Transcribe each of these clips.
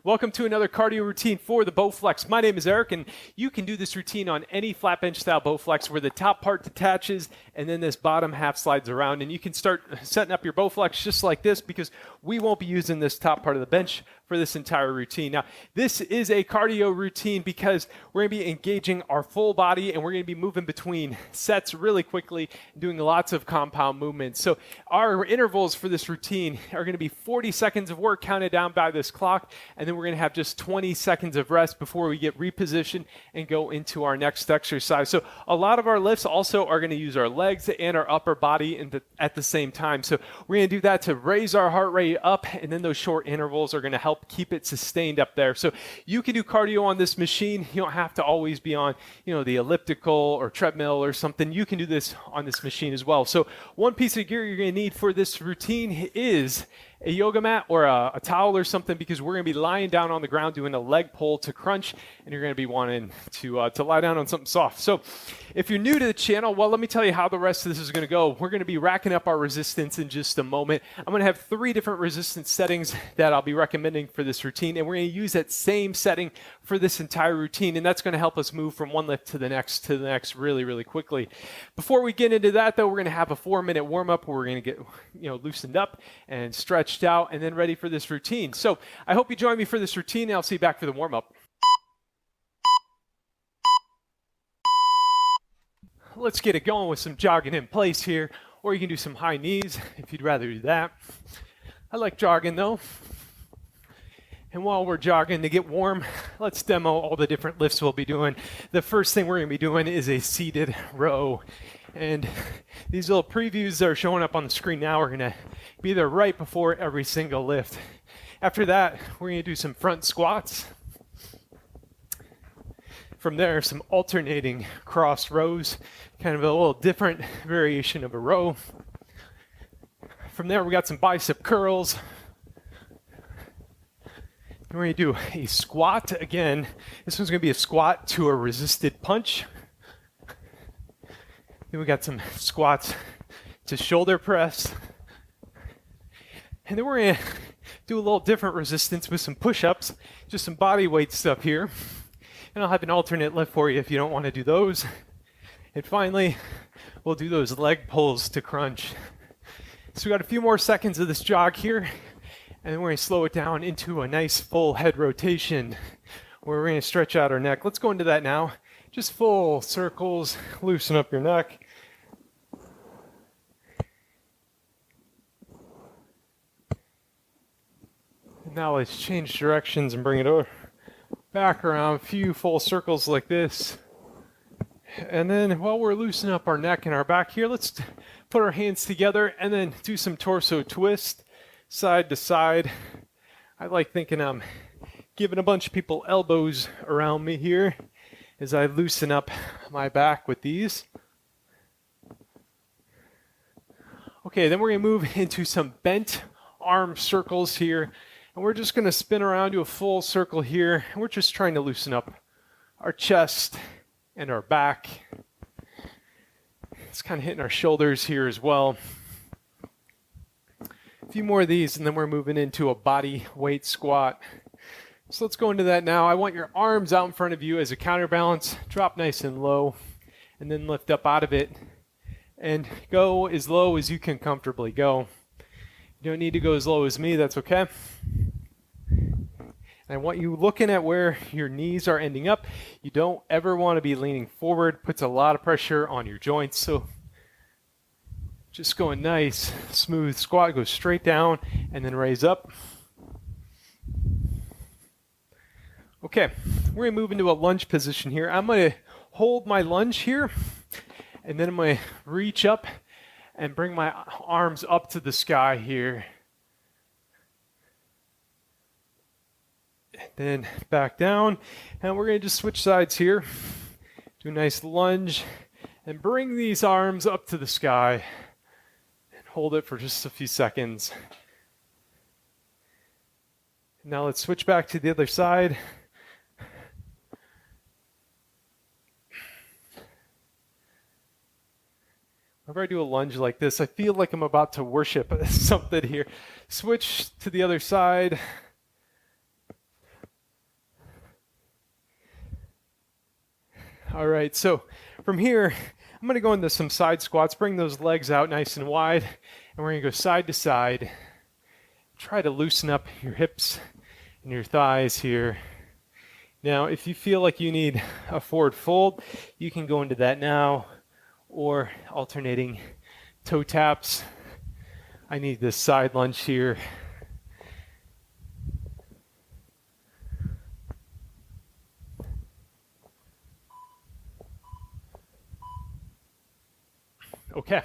Welcome to another cardio routine for the Bowflex. My name is Eric, and you can do this routine on any flat bench style Bowflex where the top part detaches and then this bottom half slides around. And you can start setting up your Bowflex just like this because we won't be using this top part of the bench for this entire routine. Now, this is a cardio routine because we're going to be engaging our full body and we're going to be moving between sets really quickly, doing lots of compound movements. So our intervals for this routine are going to be 40 seconds of work counted down by this clock, and then we're going to have just 20 seconds of rest before we get repositioned and go into our next exercise. So a lot of our lifts also are going to use our legs and our upper body at the same time. So we're going to do that to raise our heart rate up, and then those short intervals are going to help keep it sustained up there. So you can do cardio on this machine. You don't have to always be on, the elliptical or treadmill or something. You can do this on this machine as well. So one piece of gear you're going to need for this routine is a yoga mat or a towel or something, because we're going to be lying down on the ground doing a leg pull to crunch, and you're going to be wanting to lie down on something soft. So if you're new to the channel, well, let me tell you how the rest of this is going to go. We're going to be racking up our resistance in just a moment. I'm going to have 3 different resistance settings that I'll be recommending for this routine, and we're going to use that same setting for this entire routine, and that's going to help us move from one lift to the next really, really quickly. Before we get into that, though, we're going to have a 4-minute warm-up where we're going to get loosened up and stretched out and then ready for this routine. So I hope you join me for this routine, and I'll see you back for the warm-up. Let's get it going with some jogging in place here, or you can do some high knees if you'd rather do that. I like jogging though. And while we're jogging to get warm, let's demo all the different lifts we'll be doing. The first thing we're going to be doing is a seated row. And these little previews that are showing up on the screen now are going to be there right before every single lift. After that, we're going to do some front squats. From there, some alternating cross rows, kind of a little different variation of a row. From there, we got some bicep curls. We're going to do a squat again. This one's going to be a squat to a resisted punch. Then we got some squats to shoulder press. And then we're going to do a little different resistance with some push-ups, just some body weight stuff here. And I'll have an alternate lift for you if you don't want to do those. And finally, we'll do those leg pulls to crunch. So we got a few more seconds of this jog here, and then we're going to slow it down into a nice full head rotation where we're going to stretch out our neck. Let's go into that now. Just full circles, loosen up your neck. And now let's change directions and bring it over. Back around, a few full circles like this. And then while we're loosening up our neck and our back here, let's put our hands together and then do some torso twist, side to side. I like thinking I'm giving a bunch of people elbows around me here as I loosen up my back with these. Okay, then we're going to move into some bent arm circles here. And we're just going to spin around to a full circle here. And we're just trying to loosen up our chest and our back. It's kind of hitting our shoulders here as well. A few more of these, and then we're moving into a body weight squat. So let's go into that now. I want your arms out in front of you as a counterbalance. Drop nice and low, and then lift up out of it. And go as low as you can comfortably go. You don't need to go as low as me, that's okay. And I want you looking at where your knees are ending up. You don't ever want to be leaning forward. Puts a lot of pressure on your joints. So just going nice, smooth squat. Go straight down and then raise up. Okay, we're going to move into a lunge position here. I'm going to hold my lunge here, and then I'm going to reach up and bring my arms up to the sky here. Then back down, and we're going to just switch sides here. Do a nice lunge, and bring these arms up to the sky, and hold it for just a few seconds. Now let's switch back to the other side. Whenever I do a lunge like this, I feel like I'm about to worship something here. Switch to the other side. All right, so from here, I'm gonna go into some side squats, bring those legs out nice and wide, and we're gonna go side to side. Try to loosen up your hips and your thighs here. Now, if you feel like you need a forward fold, you can go into that now, or alternating toe taps. I need this side lunge here. Okay,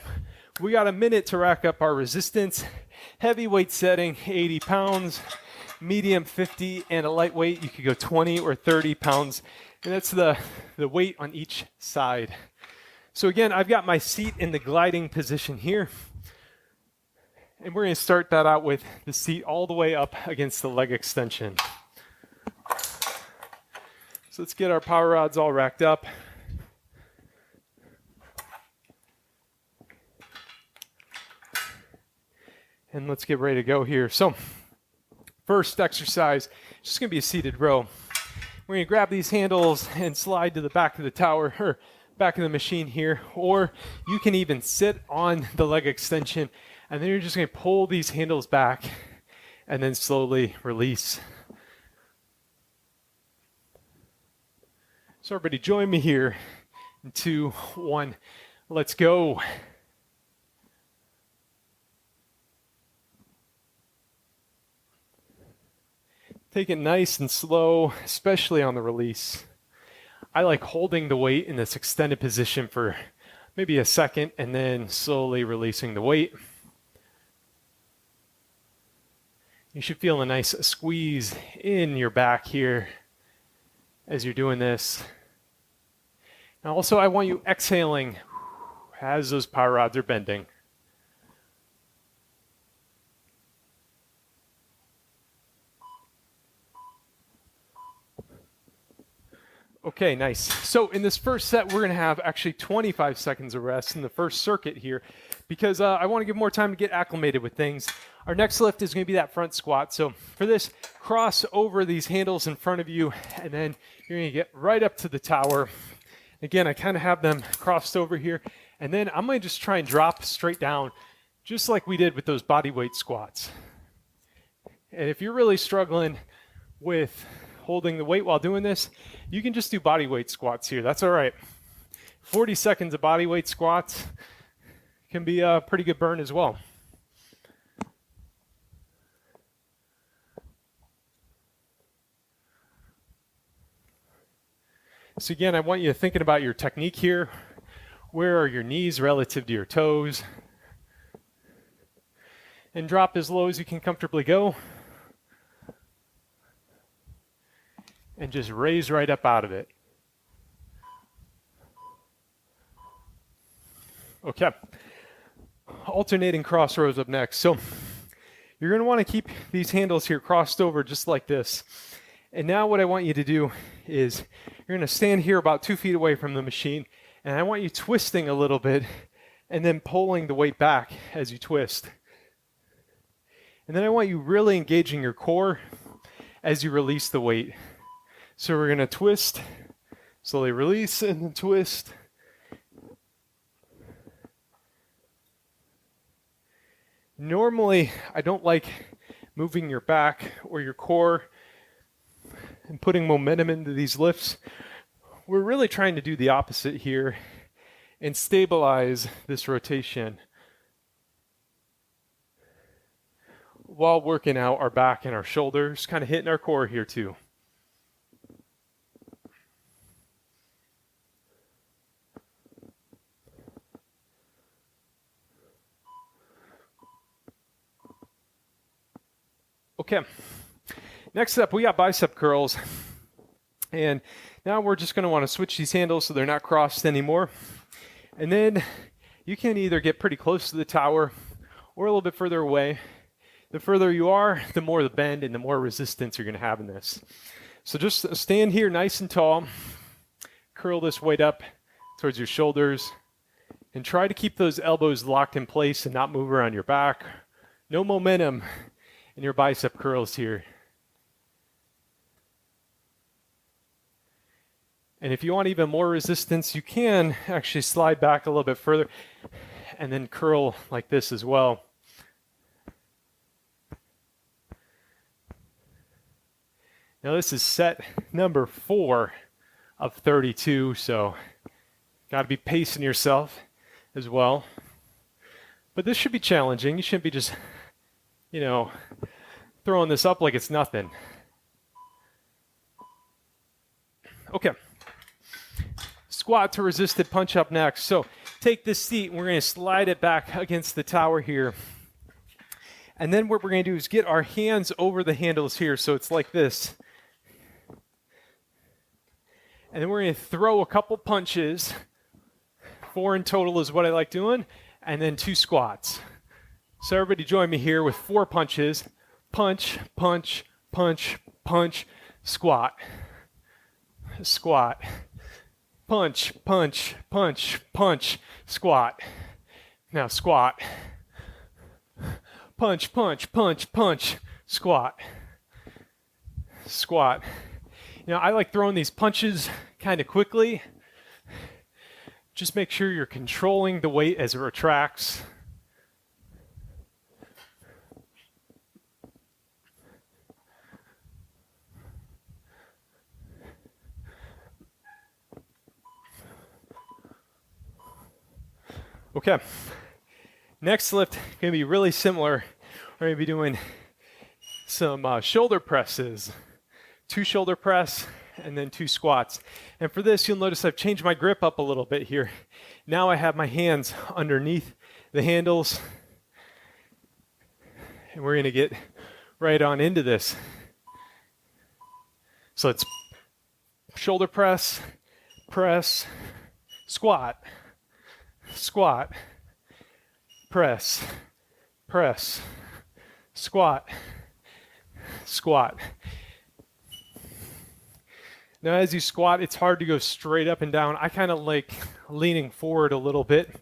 we got a minute to rack up our resistance. Heavyweight setting, 80 pounds, medium 50, and a lightweight, you could go 20 or 30 pounds. And that's the weight on each side. So again, I've got my seat in the gliding position here. And we're gonna start that out with the seat all the way up against the leg extension. So let's get our power rods all racked up. And let's get ready to go here. So first exercise, just gonna be a seated row. We're gonna grab these handles and slide to the back of the tower, or back of the machine here, or you can even sit on the leg extension, and then you're just gonna pull these handles back and then slowly release. So everybody join me here in 2, 1, let's go. Take it nice and slow, especially on the release. I like holding the weight in this extended position for maybe a second and then slowly releasing the weight. You should feel a nice squeeze in your back here as you're doing this. And also, I want you exhaling as those power rods are bending. Okay, nice. So in this first set, we're going to have actually 25 seconds of rest in the first circuit here because I want to give more time to get acclimated with things. Our next lift is going to be that front squat. So for this, cross over these handles in front of you, and then you're going to get right up to the tower. Again, I kind of have them crossed over here, and then I'm going to just try and drop straight down, just like we did with those body weight squats. And if you're really struggling with holding the weight while doing this, you can just do body weight squats here. That's all right. 40 seconds of body weight squats can be a pretty good burn as well. So again, I want you thinking about your technique here. Where are your knees relative to your toes? And drop as low as you can comfortably go. And just raise right up out of it. Okay. Alternating cross rows up next. So you're going to want to keep these handles here crossed over just like this. And now what I want you to do is you're going to stand here about 2 feet away from the machine, and I want you twisting a little bit and then pulling the weight back as you twist. And then I want you really engaging your core as you release the weight. So we're going to twist, slowly release, and then twist. Normally, I don't like moving your back or your core and putting momentum into these lifts. We're really trying to do the opposite here and stabilize this rotation while working out our back and our shoulders, kind of hitting our core here too. Okay, next up we got bicep curls, and now we're just going to want to switch these handles so they're not crossed anymore, and then you can either get pretty close to the tower or a little bit further away. The further you are, the more the bend and the more resistance you're going to have in this. So just stand here nice and tall, curl this weight up towards your shoulders, and try to keep those elbows locked in place and not move around your back. No momentum in your bicep curls here. And if you want even more resistance, you can actually slide back a little bit further and then curl like this as well. Now this is set number 4 of 32, so got to be pacing yourself as well. But this should be challenging. You shouldn't be just, throwing this up like it's nothing. Okay. Squat to resisted punch up next. So take this seat and we're going to slide it back against the tower here. And then what we're going to do is get our hands over the handles here, so it's like this. And then we're going to throw a couple punches. 4 in total is what I like doing. And then 2 squats. So everybody join me here with 4 punches. Punch, punch, punch, punch, squat. Squat. Punch, punch, punch, punch, squat. Now squat. Punch, punch, punch, punch, squat. Squat. I like throwing these punches kind of quickly. Just make sure you're controlling the weight as it retracts. Okay, next lift going to be really similar. We're going to be doing some shoulder presses. 2 shoulder press and then 2 squats. And for this, you'll notice I've changed my grip up a little bit here. Now I have my hands underneath the handles. And we're going to get right on into this. So it's shoulder press, press, squat, squat, press, press, squat, squat. Now as you squat, it's hard to go straight up and down. I kind of like leaning forward a little bit.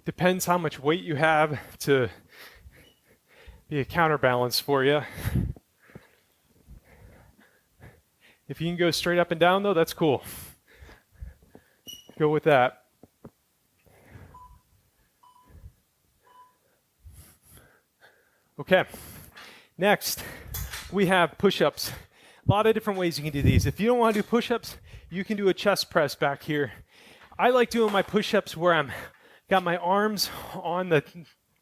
Depends how much weight you have to be a counterbalance for you. If you can go straight up and down though, that's cool. Go with that. Okay, next we have push-ups. A lot of different ways you can do these. If you don't want to do push-ups, you can do a chest press back here. I like doing my push-ups where I'm got my arms on the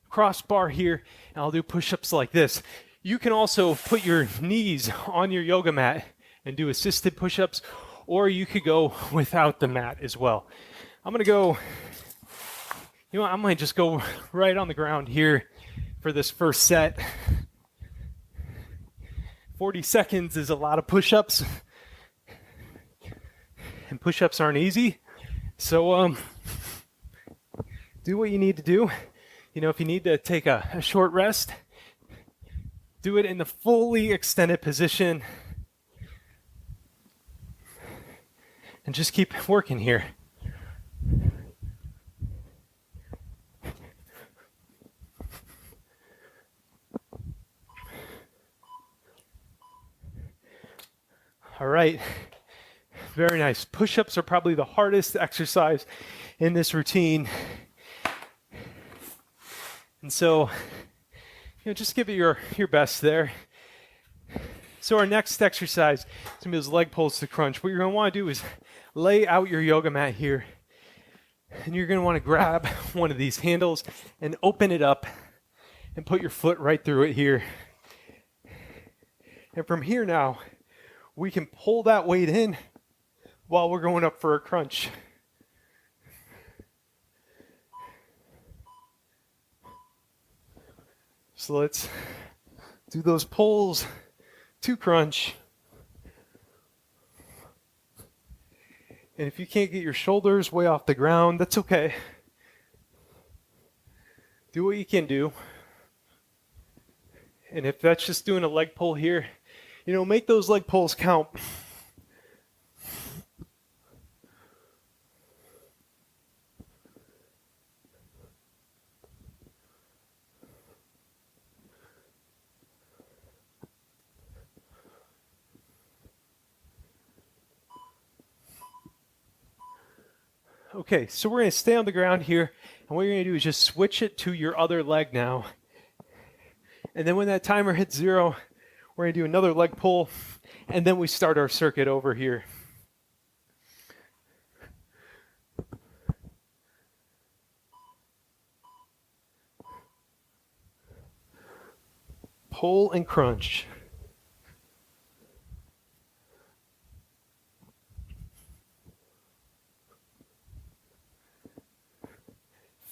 crossbar here, and I'll do push-ups like this. You can also put your knees on your yoga mat and do assisted push-ups, or you could go without the mat as well. I'm gonna go, I might just go right on the ground here for this first set. 40 seconds is a lot of push-ups, and push-ups aren't easy. So do what you need to do. If you need to take a short rest, do it in the fully extended position. And just keep working here. All right, very nice. Push-ups are probably the hardest exercise in this routine. And so, just give it your best there. So our next exercise is going to be those leg pulls to crunch. What you're going to want to do is lay out your yoga mat here. And you're going to want to grab one of these handles and open it up and put your foot right through it here. And from here now, we can pull that weight in while we're going up for a crunch. So let's do those pulls to crunch. And if you can't get your shoulders way off the ground, that's okay. Do what you can do. And if that's just doing a leg pull here, make those leg pulls count. Okay, so we're going to stay on the ground here, and what you're going to do is just switch it to your other leg now. And then when that timer hits 0, we're going to do another leg pull, and then we start our circuit over here. Pull and crunch.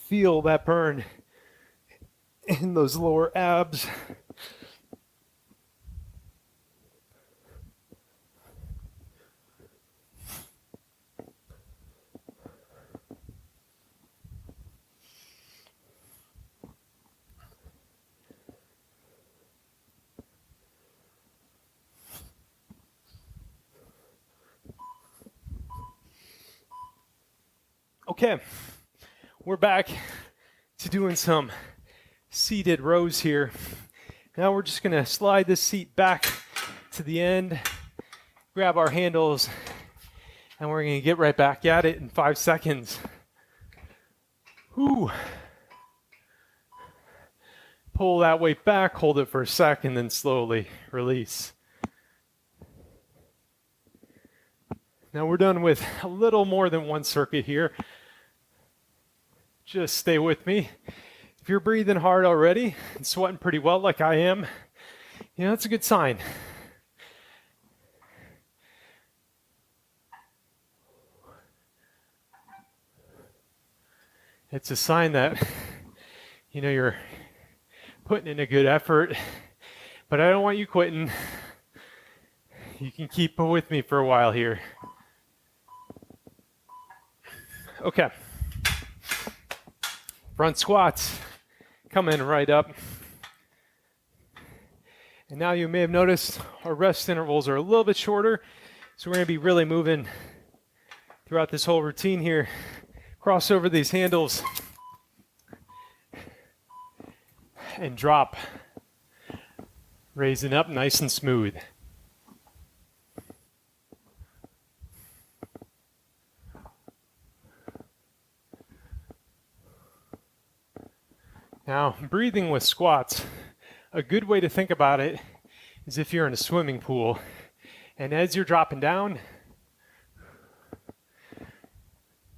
Feel that burn in those lower abs. Okay, we're back to doing some seated rows here. Now we're just going to slide this seat back to the end, grab our handles, and we're going to get right back at it in 5 seconds. Whew. Pull that weight back, hold it for a second, then slowly release. Now we're done with a little more than one circuit here. Just stay with me. If you're breathing hard already and sweating pretty well like I am, that's a good sign. It's a sign that, you're putting in a good effort, but I don't want you quitting. You can keep with me for a while here. Okay. Front squats, coming right up. And now you may have noticed our rest intervals are a little bit shorter, so we're going to be really moving throughout this whole routine here. Cross over these handles and drop, raising up nice and smooth. Now, breathing with squats, a good way to think about it is if you're in a swimming pool, and as you're dropping down,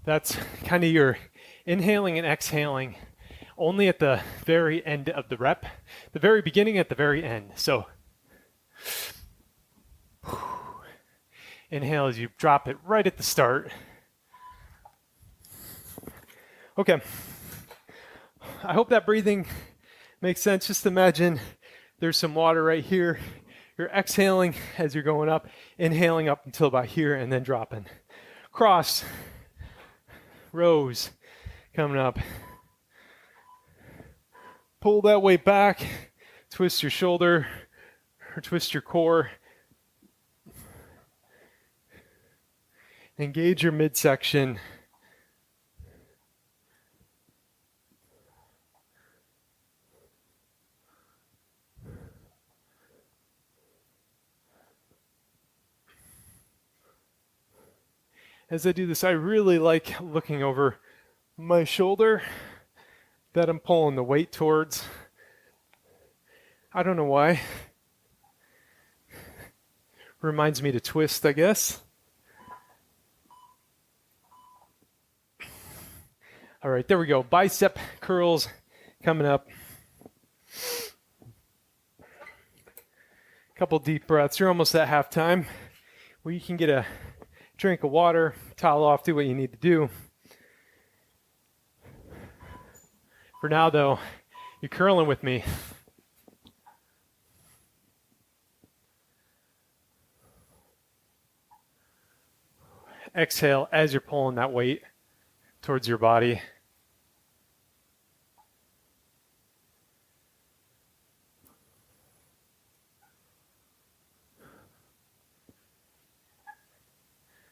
that's kind of your inhaling and exhaling only at the very end of the rep, the very beginning at the very end. So, inhale as you drop it right at the start. Okay. I hope that breathing makes sense. Just imagine there's some water right here. You're exhaling as you're going up, inhaling up until about here, and then dropping. Cross, rows, coming up. Pull that weight back, twist your shoulder, or twist your core. Engage your midsection. As I do this, I really like looking over my shoulder that I'm pulling the weight towards. I don't know why. Reminds me to twist, I guess. All right, there we go. Bicep curls coming up. Couple deep breaths. You're almost at halftime where you can get a drink of water, towel off, do what you need to do. For now, though, you're curling with me. Exhale as you're pulling that weight towards your body.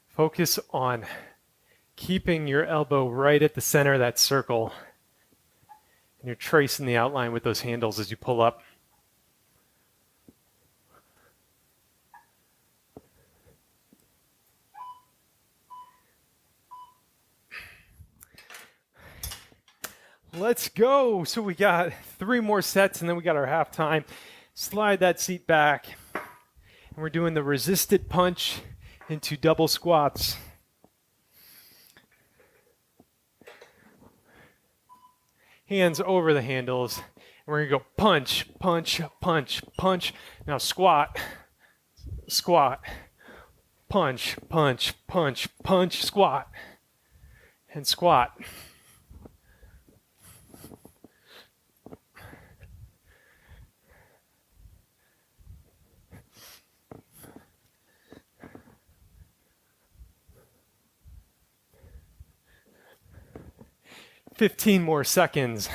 Focus on keeping your elbow right at the center of that circle. And you're tracing the outline with those handles as you pull up. Let's go. So we got 3 more sets and then we got our halftime. Slide that seat back. And we're doing the resisted punch into double squats. Hands over the handles. And we're going to go punch, punch, punch, punch. Now squat, squat, punch, punch, punch, punch, squat, and squat. "15 more seconds."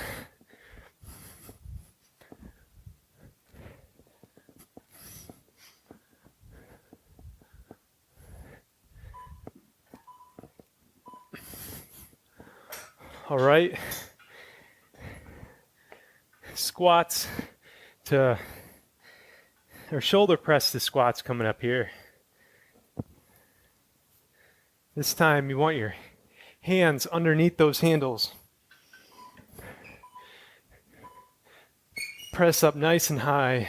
All right. Squats to, or shoulder press to squats coming up here. This time you want your hands underneath those handles. Press up nice and high.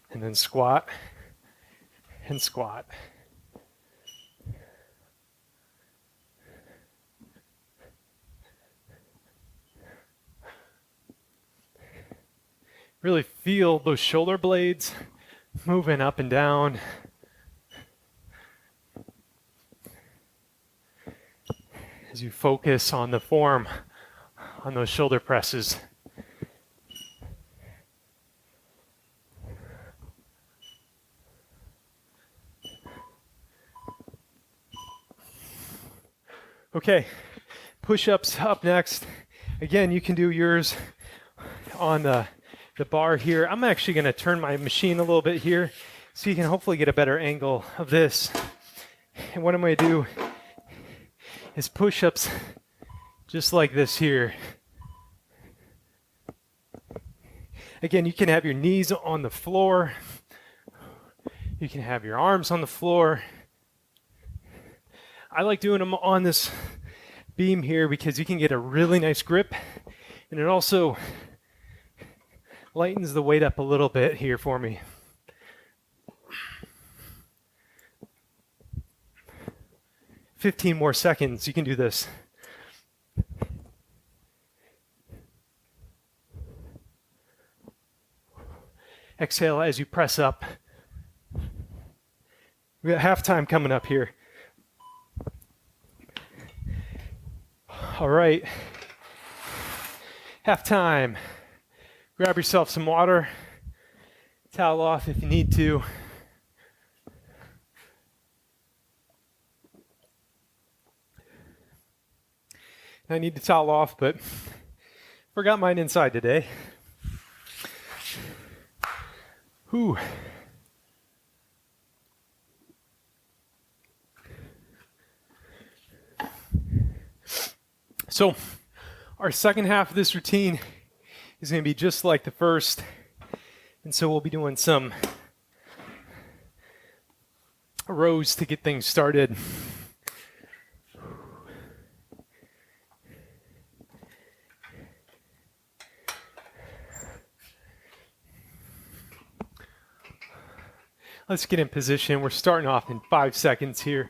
And then squat and squat. Really feel those shoulder blades moving up and down. As you focus on the form on those shoulder presses. Okay, push-ups up next. Again, you can do yours on the bar here. I'm actually going to turn my machine a little bit here so you can hopefully get a better angle of this. And what I'm going to do is push-ups just like this here. Again, you can have your knees on the floor. You can have your arms on the floor. I like doing them on this beam here because you can get a really nice grip, and it also lightens the weight up a little bit here for me. "15 more seconds. You can do this. Exhale as you press up. We got halftime coming up here. All right. Halftime. Grab yourself some water. Towel off if you need to. I need to towel off, but forgot mine inside today. Whew. So, our second half of this routine is going to be just like the first. And so we'll be doing some rows to get things started. Let's get in position. We're starting off in 5 seconds here.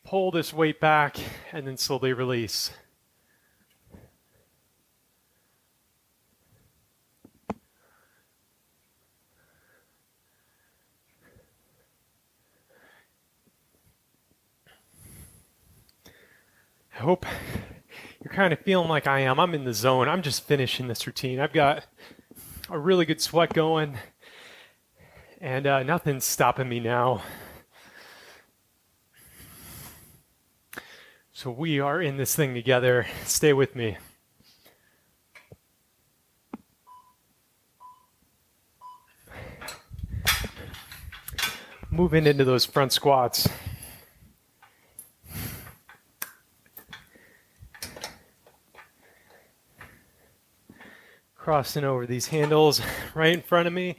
Pull this weight back and then slowly release. I hope you're kind of feeling like I am. I'm in the zone. I'm just finishing this routine. I've got a really good sweat going, and nothing's stopping me now. So we are in this thing together. Stay with me. Moving into those front squats. Crossing over these handles right in front of me,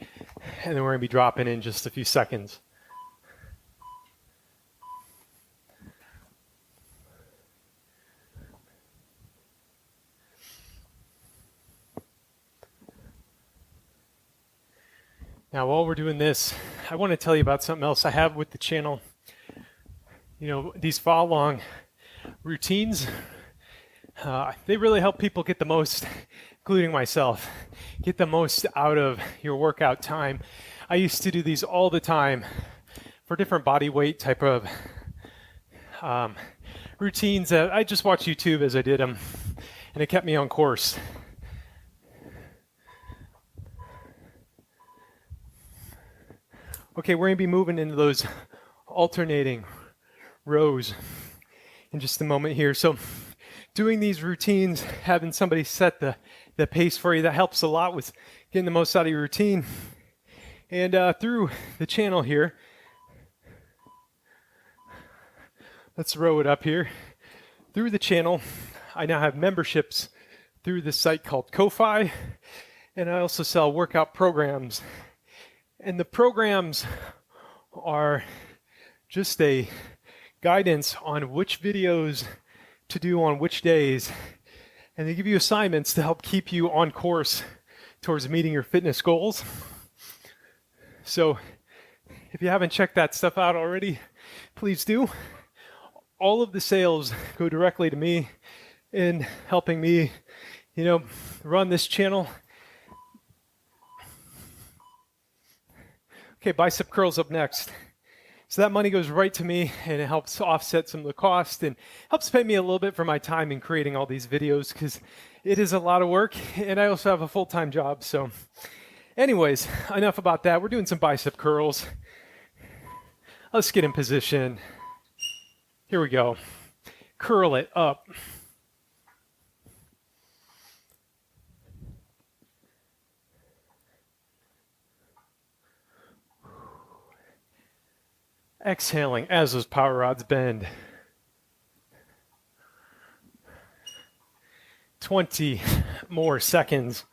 and then we're going to be dropping in just a few seconds. Now, while we're doing this, I want to tell you about something else I have with the channel. You know, these follow-along routines, they really help people get the most, including myself, get the most out of your workout time. I used to do these all the time for different body weight type of routines. I just watched YouTube as I did them, and it kept me on course. Okay, we're going to be moving into those alternating rows in just a moment here. So doing these routines, having somebody set the pace for you, that helps a lot with getting the most out of your routine. And through the channel here, let's row it up here. Through the channel, I now have memberships through this site called Ko-Fi, and I also sell workout programs. And the programs are just a guidance on which videos to do on which days. And they give you assignments to help keep you on course towards meeting your fitness goals. So if you haven't checked that stuff out already, please do. All of the sales go directly to me in helping me, run this channel. Okay, Bicep Curls up next. So that money goes right to me, and it helps offset some of the cost and helps pay me a little bit for my time in creating all these videos, because it is a lot of work, and I also have a full-time job. So anyways, enough about that. We're doing some bicep curls. Let's get in position. Here we go. Curl it up. Exhaling as those power rods bend. 20 more seconds.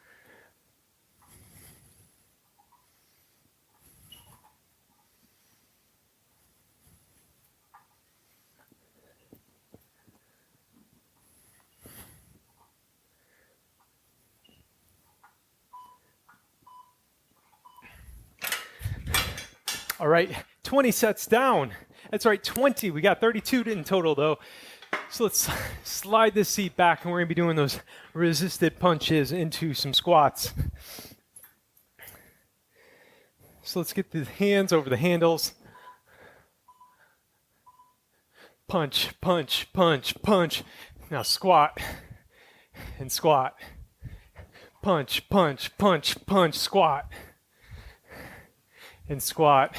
All right, 20 sets down. That's right, 20. We got 32 in total, though. So let's slide this seat back, and we're going to be doing those resisted punches into some squats. So let's get the hands over the handles. Punch, punch, punch, punch. Now squat and squat. Punch, punch, punch, punch, squat. And squat.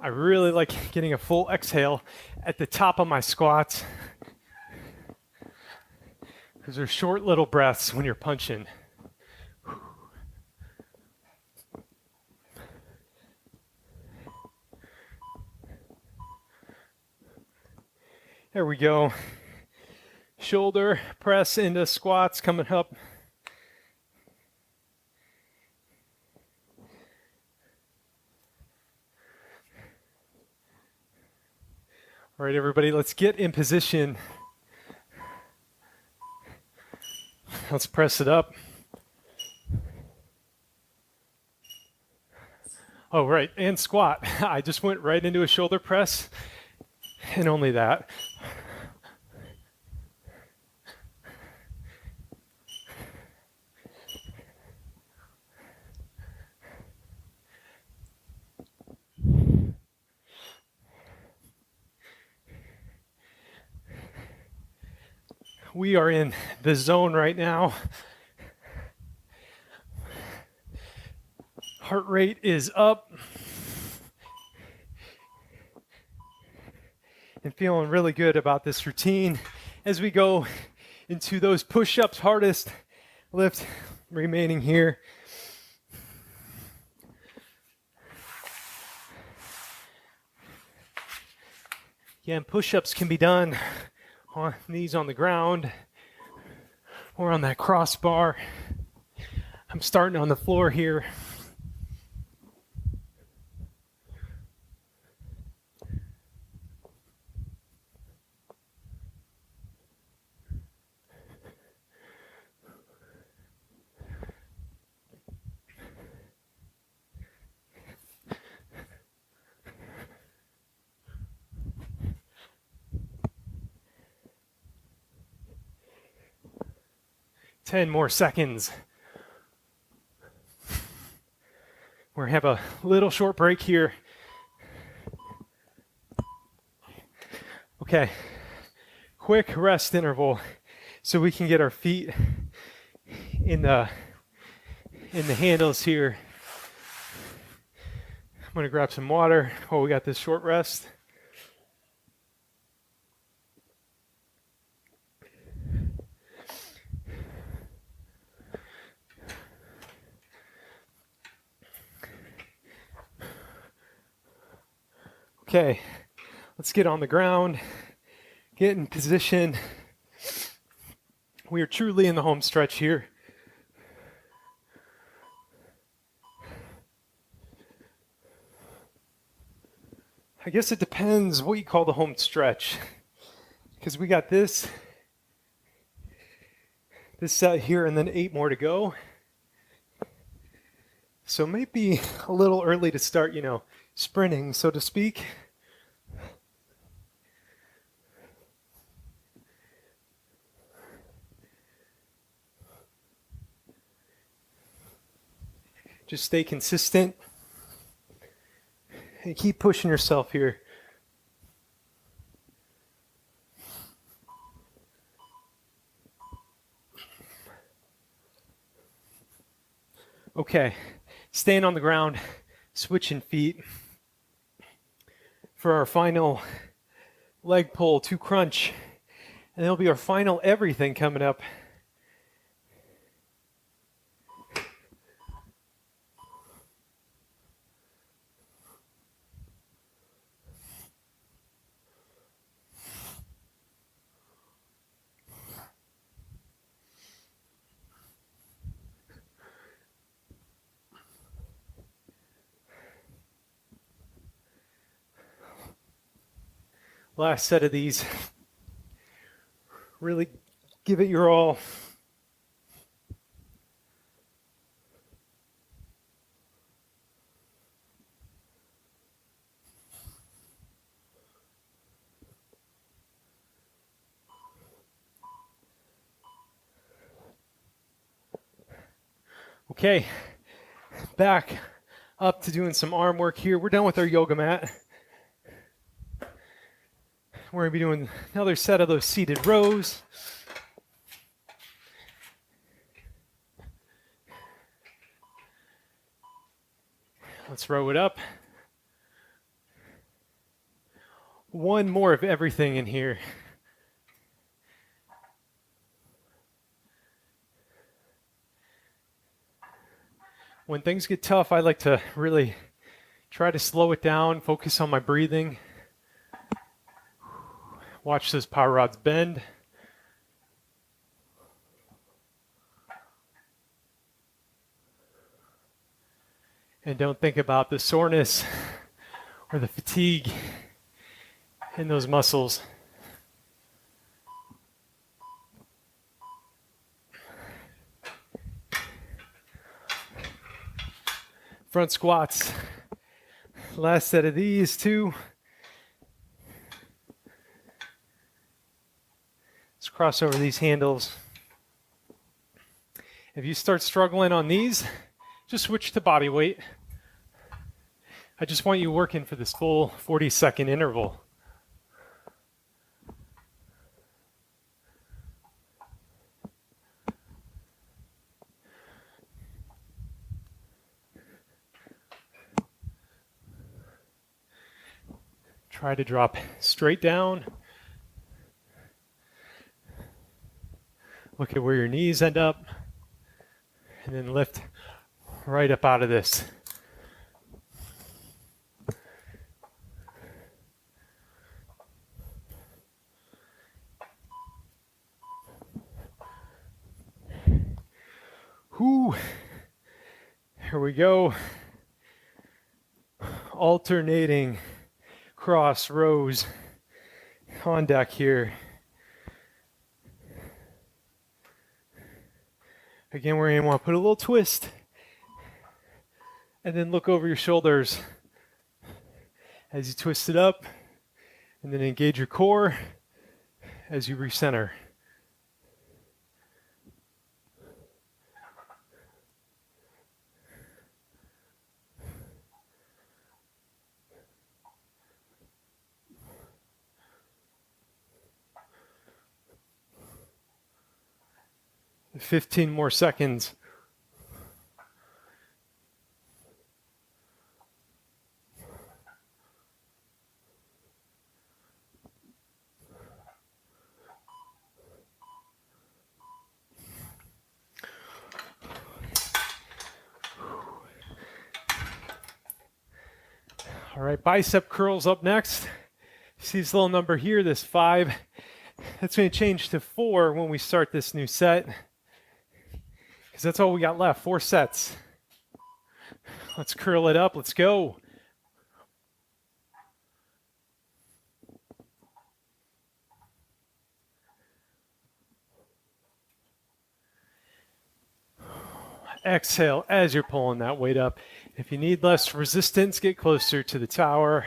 I really like getting a full exhale at the top of my squats, because they're short little breaths when you're punching. There we go. Shoulder press into squats coming up. All right, everybody, let's get in position. Let's press it up. Oh, right, and squat. I just went right into a shoulder press, and only that. We are in the zone right now. Heart rate is up. And feeling really good about this routine as we go into those push-ups, hardest lift remaining here. Again, push-ups can be done on knees on the ground or on that crossbar. I'm starting on the floor here. 10 more seconds. We're gonna have a little short break here. Okay, quick rest interval so we can get our feet in the handles here. I'm gonna grab some water while we got this short rest. Okay, let's get on the ground, get in position. We are truly in the home stretch here. I guess it depends what you call the home stretch, because we got this set here and then 8 more to go. So maybe a little early to start, sprinting, so to speak. Just stay consistent and keep pushing yourself here. Okay, staying on the ground, switching feet. For our final leg pull to crunch, and that'll be our final everything coming up. Last set of these. Really give it your all. Okay, back up to doing some arm work here. We're done with our yoga mat. We're going to be doing another set of those seated rows. Let's row it up. One more of everything in here. When things get tough, I like to really try to slow it down, focus on my breathing. Watch those power rods bend. And don't think about the soreness or the fatigue in those muscles. Front squats. Last set of these too. Let's cross over these handles. If you start struggling on these, just switch to body weight. I just want you working for this full 40-second interval. Try to drop straight down. Look at where your knees end up. And then lift right up out of this. Whoo. Here we go. Alternating cross rows on deck here. Again, we're going to want to put a little twist and then look over your shoulders as you twist it up, and then engage your core as you recenter. 15 more seconds. All right, bicep curls up next. See this little number here, this 5. That's going to change to 4 when we start this new set, because that's all we got left, 4 sets. Let's curl it up. Let's go. Exhale as you're pulling that weight up. If you need less resistance, get closer to the tower.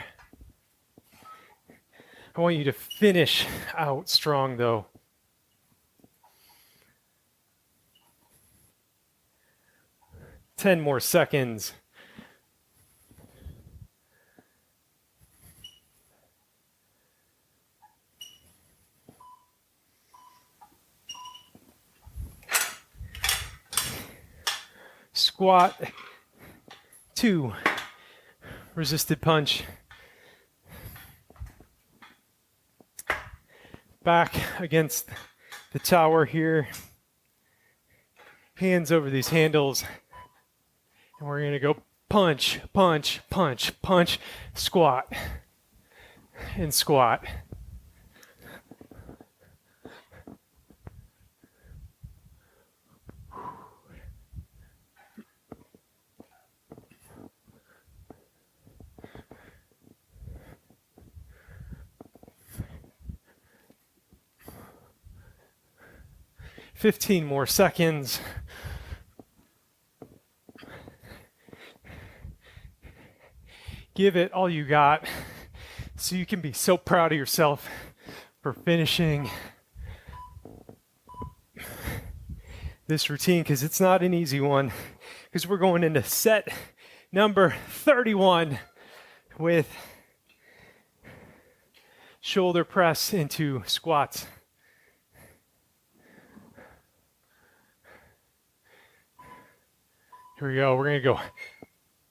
I want you to finish out strong though. Ten more seconds. Squat, 2, resisted punch, back against the tower here, hands over these handles, and we're going to go punch, punch, punch, punch, squat, and squat. Fifteen more seconds. Give it all you got so you can be so proud of yourself for finishing this routine, because it's not an easy one, because we're going into set number 31 with shoulder press into squats. Here we go. We're going to go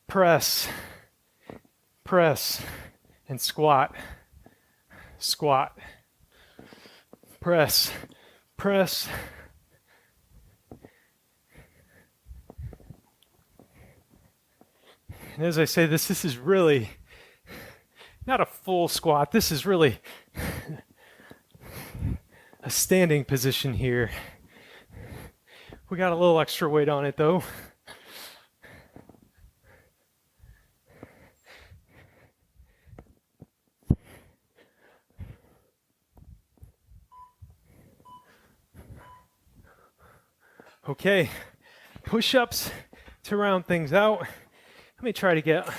press, press, and squat, squat, press, press, and as I say this is really not a full squat. This is really a standing position here. We got a little extra weight on it though. Okay, push-ups to round things out. Let me try to get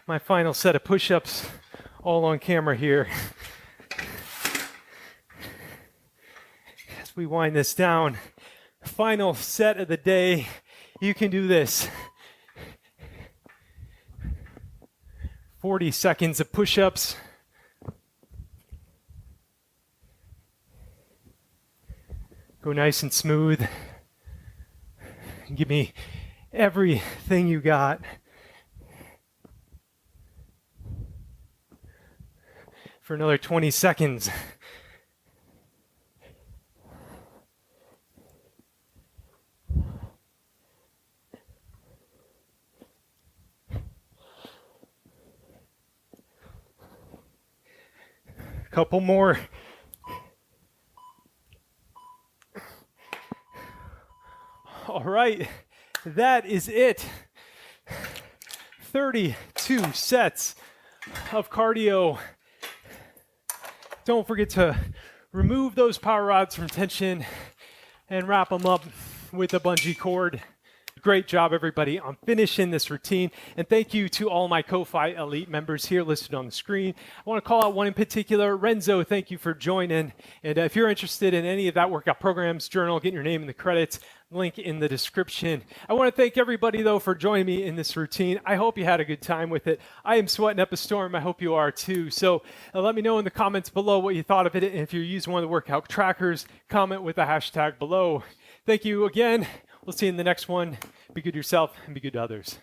my final set of push-ups all on camera here. As we wind this down, final set of the day, you can do this. 40 seconds of push-ups. Go nice and smooth. Give me everything you got. For another 20 seconds. Couple more. All right, that is it. 32 sets of cardio. Don't forget to remove those power rods from tension and wrap them up with a bungee cord. Great job, everybody, on finishing this routine. And thank you to all my Ko-Fi Elite members here listed on the screen. I want to call out one in particular. Renzo, thank you for joining. And if you're interested in any of that workout programs, journal, get your name in the credits, link in the description. I want to thank everybody, though, for joining me in this routine. I hope you had a good time with it. I am sweating up a storm. I hope you are, too. So let me know in the comments below what you thought of it. And if you're using one of the workout trackers, comment with the hashtag below. Thank you again. We'll see you in the next one. Be good to yourself and be good to others.